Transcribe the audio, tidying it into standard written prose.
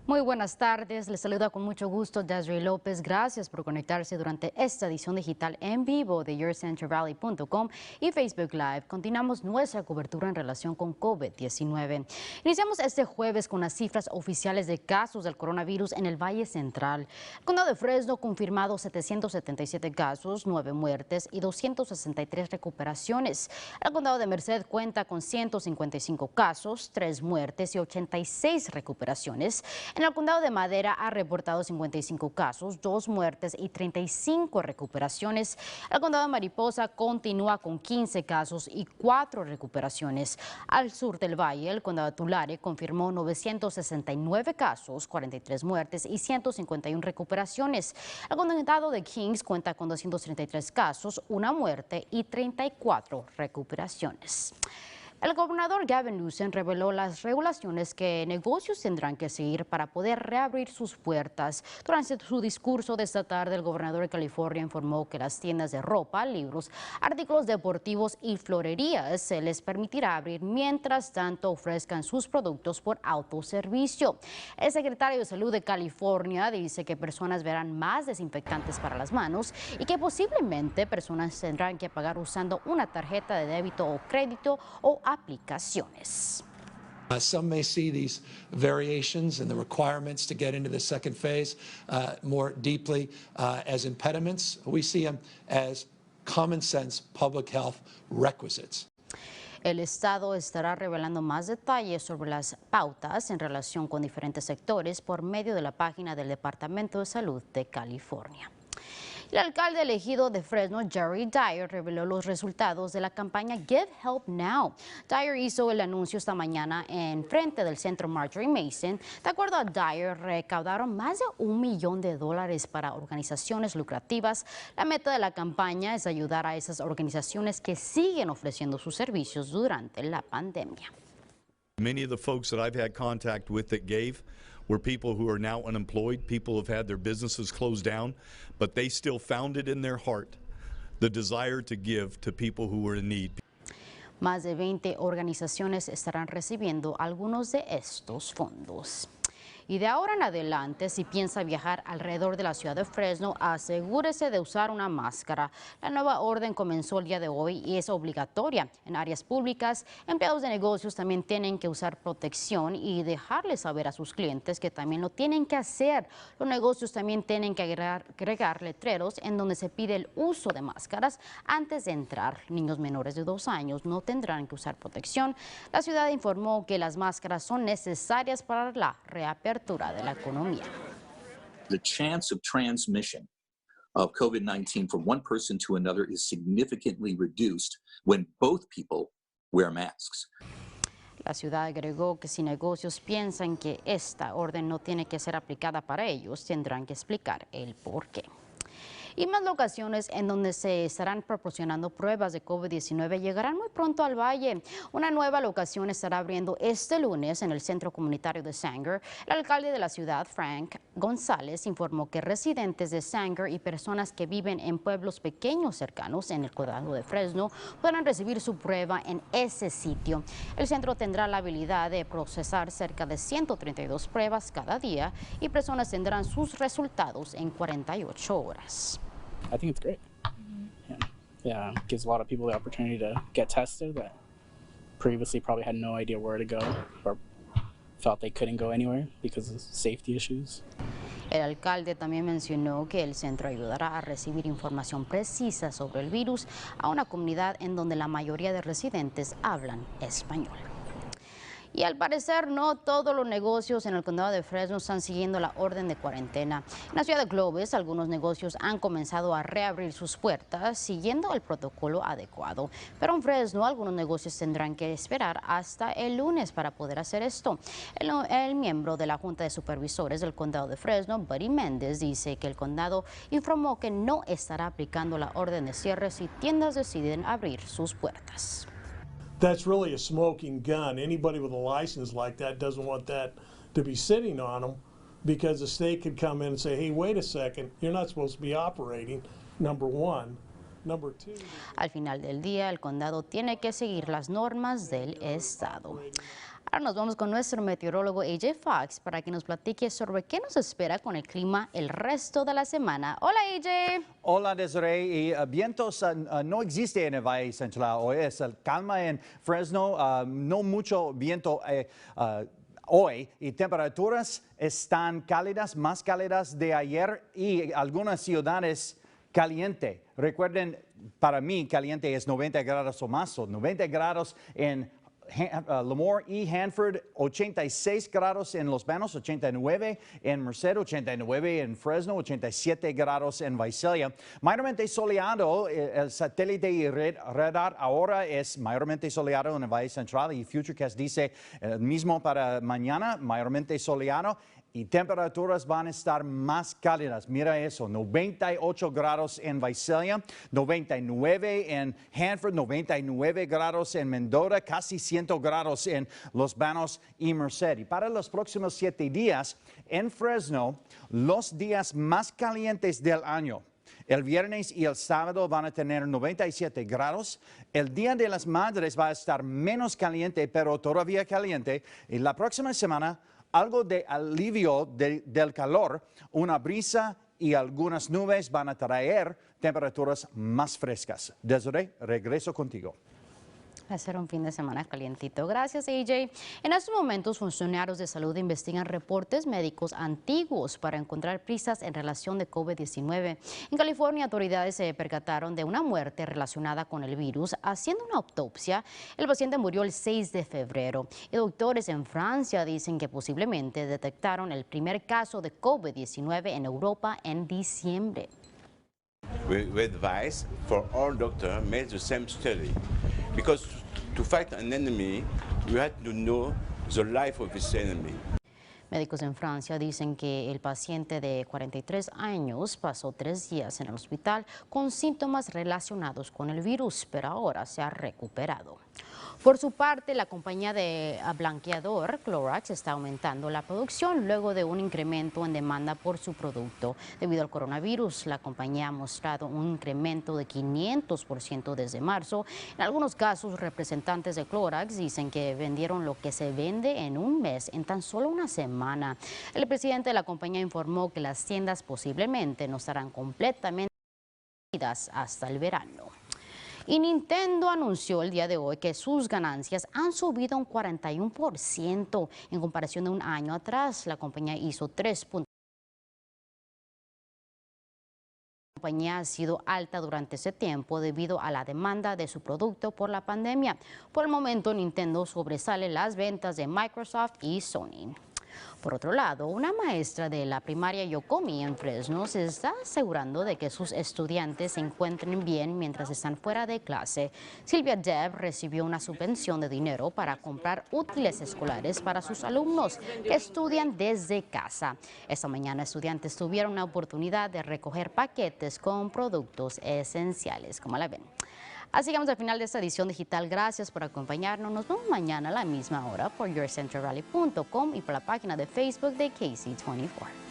Muy buenas tardes, les saluda con mucho gusto Desiree López. Gracias por conectarse durante esta edición digital en vivo de YourCentralValley.com y Facebook Live. Continuamos nuestra cobertura en relación con COVID-19. Iniciamos este jueves con las cifras oficiales de casos del coronavirus en el Valle Central. El condado de Fresno confirmado 777 casos, 9 muertes y 263 recuperaciones. El condado de Merced cuenta con 155 casos, 3 muertes y 86 recuperaciones. En el condado de Madera ha reportado 55 casos, 2 muertes y 35 recuperaciones. El condado de Mariposa continúa con 15 casos y 4 recuperaciones. Al sur del valle, el condado de Tulare confirmó 969 casos, 43 muertes y 151 recuperaciones. El condado de Kings cuenta con 233 casos, 1 muerte y 34 recuperaciones. El gobernador Gavin Newsom reveló las regulaciones que negocios tendrán que seguir para poder reabrir sus puertas. Durante su discurso de esta tarde, el gobernador de California informó que las tiendas de ropa, libros, artículos deportivos y florerías se les permitirá abrir mientras tanto ofrezcan sus productos por autoservicio. El secretario de Salud de California dice que personas verán más desinfectantes para las manos y que posiblemente personas tendrán que pagar usando una tarjeta de débito o crédito o aplicaciones. Some may see these variations and the requirements to get into the second phase more deeply as impediments. We see them as common sense public health requisites. El Estado estará revelando más detalles sobre las pautas en relación con diferentes sectores por medio de la página del Departamento de Salud de California. El alcalde elegido de Fresno, Jerry Dyer, reveló los resultados de la campaña Give Help Now. Dyer hizo el anuncio esta mañana en frente del centro Marjorie Mason. De acuerdo a Dyer, recaudaron más de $1 millón para organizaciones lucrativas. La meta de la campaña es ayudar a esas organizaciones que siguen ofreciendo sus servicios durante la pandemia. Many of the folks that I've had contact with that gave were people who are now unemployed, people who have had their businesses closed down, but they still found it in their heart, the desire to give to people who were in need. Más de 20 organizaciones estarán recibiendo algunos de estos fondos. Y de ahora en adelante, si piensa viajar alrededor de la ciudad de Fresno, asegúrese de usar una máscara. La nueva orden comenzó el día de hoy y es obligatoria. En áreas públicas, empleados de negocios también tienen que usar protección y dejarles saber a sus clientes que también lo tienen que hacer. Los negocios también tienen que agregar letreros en donde se pide el uso de máscaras antes de entrar. Niños menores de 2 años no tendrán que usar protección. La ciudad informó que las máscaras son necesarias para la reapertura de la economía. The chance of transmission of COVID-19 from one person to another is significantly reduced when both people wear masks. La ciudad agregó que si negocios piensan que esta orden no tiene que ser aplicada para ellos, tendrán que explicar el por qué. Y más locaciones en donde se estarán proporcionando pruebas de COVID-19 llegarán muy pronto al Valle. Una nueva locación estará abriendo este lunes en el centro comunitario de Sanger. El alcalde de la ciudad, Frank González, informó que residentes de Sanger y personas que viven en pueblos pequeños cercanos en el condado de Fresno podrán recibir su prueba en ese sitio. El centro tendrá la habilidad de procesar cerca de 132 pruebas cada día y personas tendrán sus resultados en 48 horas. I think it's great. Yeah, gives a lot of people the opportunity to get tested that previously probably had no idea where to go or felt they couldn't go anywhere because of safety issues. El alcalde también mencionó que el centro ayudará a recibir información precisa sobre el virus a una comunidad en donde la mayoría de residentes hablan español. Y al parecer no todos los negocios en el condado de Fresno están siguiendo la orden de cuarentena. En la ciudad de Clovis, algunos negocios han comenzado a reabrir sus puertas siguiendo el protocolo adecuado. Pero en Fresno, algunos negocios tendrán que esperar hasta el lunes para poder hacer esto. El miembro de la Junta de Supervisores del condado de Fresno, Buddy Méndez, dice que el condado informó que no estará aplicando la orden de cierre si tiendas deciden abrir sus puertas. That's really a smoking gun. Anybody with a license like that doesn't want that to be sitting on them because the state could come in and say, hey, wait a second, you're not supposed to be operating, number one. Number two. Al final del día, el condado tiene que seguir las normas del estado. Ahora nos vamos con nuestro meteorólogo AJ Fox para que nos platique sobre qué nos espera con el clima el resto de la semana. Hola AJ. Hola Desiree, y vientos no existe en el Valle Central hoy, es calma en Fresno, no mucho viento hoy y temperaturas están cálidas, más cálidas de ayer y algunas ciudades caliente. Recuerden, para mí caliente es 90 grados o más, o 90 grados en Lemoore y Hanford, 86 grados en Los Banos, 89 en Merced, 89 en Fresno, 87 grados en Visalia. Mayormente soleado, el satélite y radar ahora es mayormente soleado en el Valle Central y Futurecast dice el mismo para mañana, mayormente soleado. Y temperaturas van a estar más cálidas. Mira eso, 98 grados en Visalia, 99 en Hanford, 99 grados en Mendota, casi 100 grados en Los Banos y Merced. Y para los próximos 7 días, en Fresno, los días más calientes del año. El viernes y el sábado van a tener 97 grados. El Día de las Madres va a estar menos caliente, pero todavía caliente. Y la próxima semana, algo de alivio del calor, una brisa y algunas nubes van a traer temperaturas más frescas. Desiree, regreso contigo. Va a ser un fin de semana calientito. Gracias, AJ. En estos momentos, funcionarios de salud investigan reportes médicos antiguos para encontrar pistas en relación de COVID-19. En California, autoridades se percataron de una muerte relacionada con el virus. Haciendo una autopsia, el paciente murió el 6 de febrero. Y doctores en Francia dicen que posiblemente detectaron el primer caso de COVID-19 en Europa en diciembre. We advise for all doctors made the same study because to fight an enemy you have to know the life of this enemy. Médicos en Francia dicen que el paciente de 43 años pasó 3 días en el hospital con síntomas relacionados con el virus, pero ahora se ha recuperado. Por su parte, la compañía de blanqueador Clorox está aumentando la producción luego de un incremento en demanda por su producto. Debido al coronavirus, la compañía ha mostrado un incremento de 500% desde marzo. En algunos casos, representantes de Clorox dicen que vendieron lo que se vende en un mes en tan solo una semana. El presidente de la compañía informó que las tiendas posiblemente no estarán completamente vendidas hasta el verano. Y Nintendo anunció el día de hoy que sus ganancias han subido un 41% en comparación de un año atrás. La compañía hizo 3 puntos. La compañía ha sido alta durante ese tiempo debido a la demanda de su producto por la pandemia. Por el momento, Nintendo sobresale las ventas de Microsoft y Sony. Por otro lado, una maestra de la primaria Yokomi en Fresno se está asegurando de que sus estudiantes se encuentren bien mientras están fuera de clase. Silvia Deb recibió una subvención de dinero para comprar útiles escolares para sus alumnos que estudian desde casa. Esta mañana, estudiantes tuvieron la oportunidad de recoger paquetes con productos esenciales, como la ven. Así llegamos al final de esta edición digital. Gracias por acompañarnos. Nos vemos mañana a la misma hora por YourCentralRally.com y por la página de Facebook de KC24.